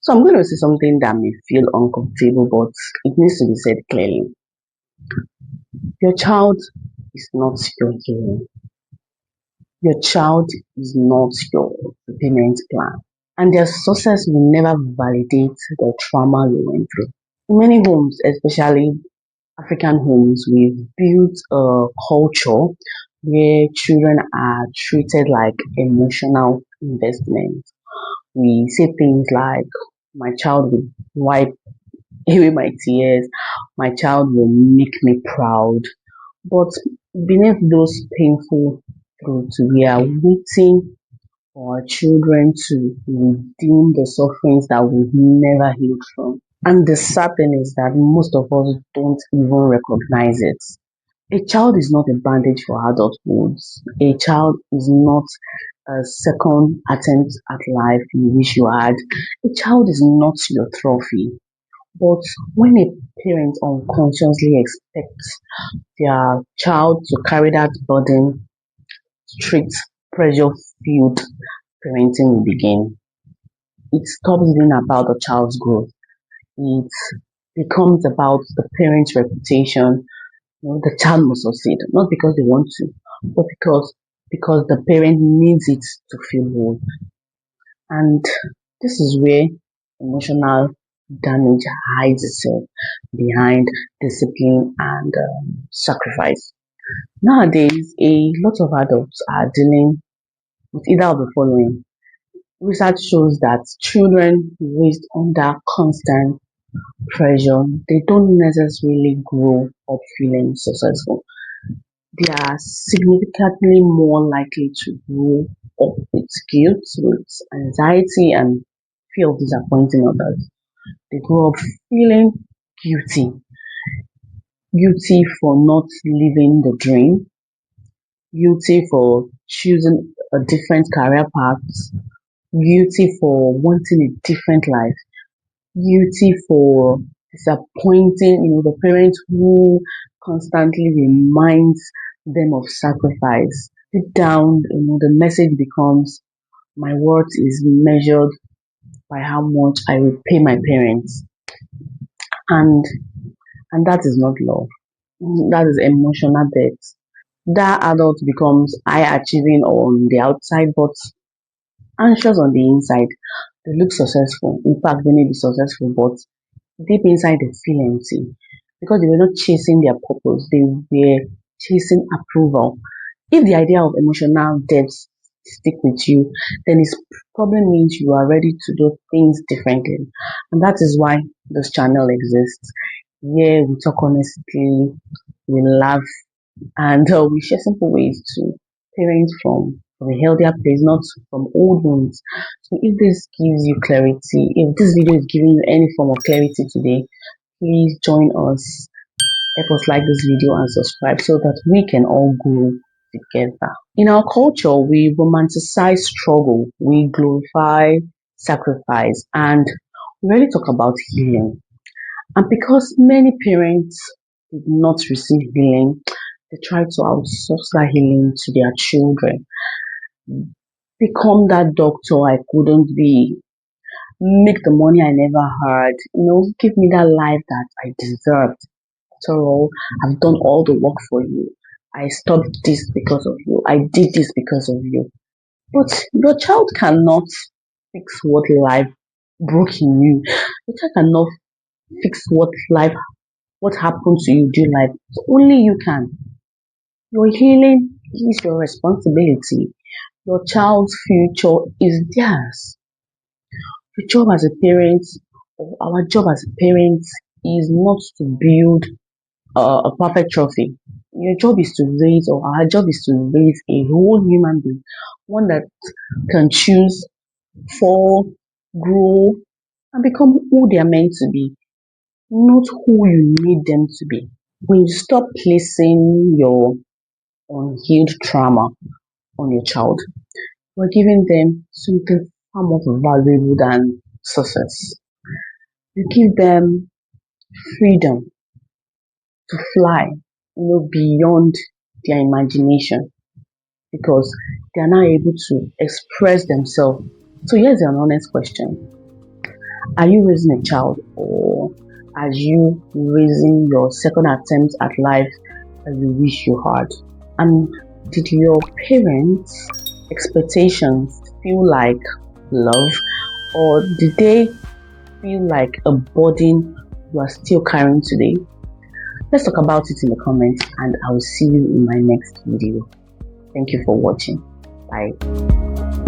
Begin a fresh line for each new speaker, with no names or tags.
So I'm going to say something that may feel uncomfortable, but it needs to be said clearly. Your child is not your hero. Your child is not your payment plan. And their success will never validate the trauma you went through. In many homes, especially African homes, we've built a culture where children are treated like emotional investments. We say things like, my child will wipe away my tears, my child will make me proud. But beneath those painful truths, we are waiting for our children to redeem the sufferings that we've never healed from. And the sad thing is that most of us don't even recognize it. A child is not a bandage for adulthood. A child is not a second attempt at life you wish you had. A child is not your trophy. But when a parent unconsciously expects their child to carry that burden, strict, pressure filled parenting will begin. It stops being about the child's growth. It becomes about the parent's reputation. The child must succeed, not because they want to, but because the parent needs it to feel whole. And this is where emotional damage hides itself behind discipline and sacrifice. Nowadays, a lot of adults are dealing with either of the following. Research shows that children raised under constant pressure, they don't necessarily grow up feeling successful. They are significantly more likely to grow up with guilt, with anxiety, and fear of disappointing others. They grow up feeling guilty, guilty for not living the dream, guilty for choosing a different career path, guilty for wanting a different life, guilty for disappointing, the parents who constantly reminds them of sacrifice. Deep down, the message becomes my worth is measured by how much I repay my parents. And that is not love. That is emotional debt. That adult becomes high achieving on the outside but anxious on the inside. They look successful. In fact, they may be successful, but deep inside they feel empty because they were not chasing their purpose, they were chasing approval. If the idea of emotional depth stick with you, then it probably means you are ready to do things differently. And that is why this channel exists. Here we talk honestly, we laugh, and we share simple ways to parent from a healthier place, not from old ones. So if this gives you clarity, if this video is giving you any form of clarity today, please join us. Help us like this video and subscribe so that we can all grow together. In our culture, we romanticize struggle, we glorify sacrifice, and we really talk about healing. And because many parents did not receive healing, they try to outsource that healing to their children. Become that doctor I couldn't be, make the money I never had, give me that life that I deserved. After all, I've done all the work for you. I stopped this because of you. I did this because of you. But your child cannot fix what life broke in you. Your child cannot fix what happened to you during life. So only you can. Your healing is your responsibility. Your child's future is theirs. Your job as a parent, or our job as a parent, is not to build a perfect trophy. Your job is to raise, or our job is to raise a whole human being, one that can choose, fall, grow, and become who they are meant to be, not who you need them to be. When you stop placing your unhealed trauma on your child, you're giving them something far more valuable than success. You give them freedom to fly, beyond their imagination because they are now able to express themselves. So here's an honest question. Are you raising a child, or are you raising your second attempt at life that you wish you had? And did your parents' expectations feel like love, or did they feel like a burden you are still carrying today? Let's talk about it in the comments, and I will see you in my next video. Thank you for watching. Bye.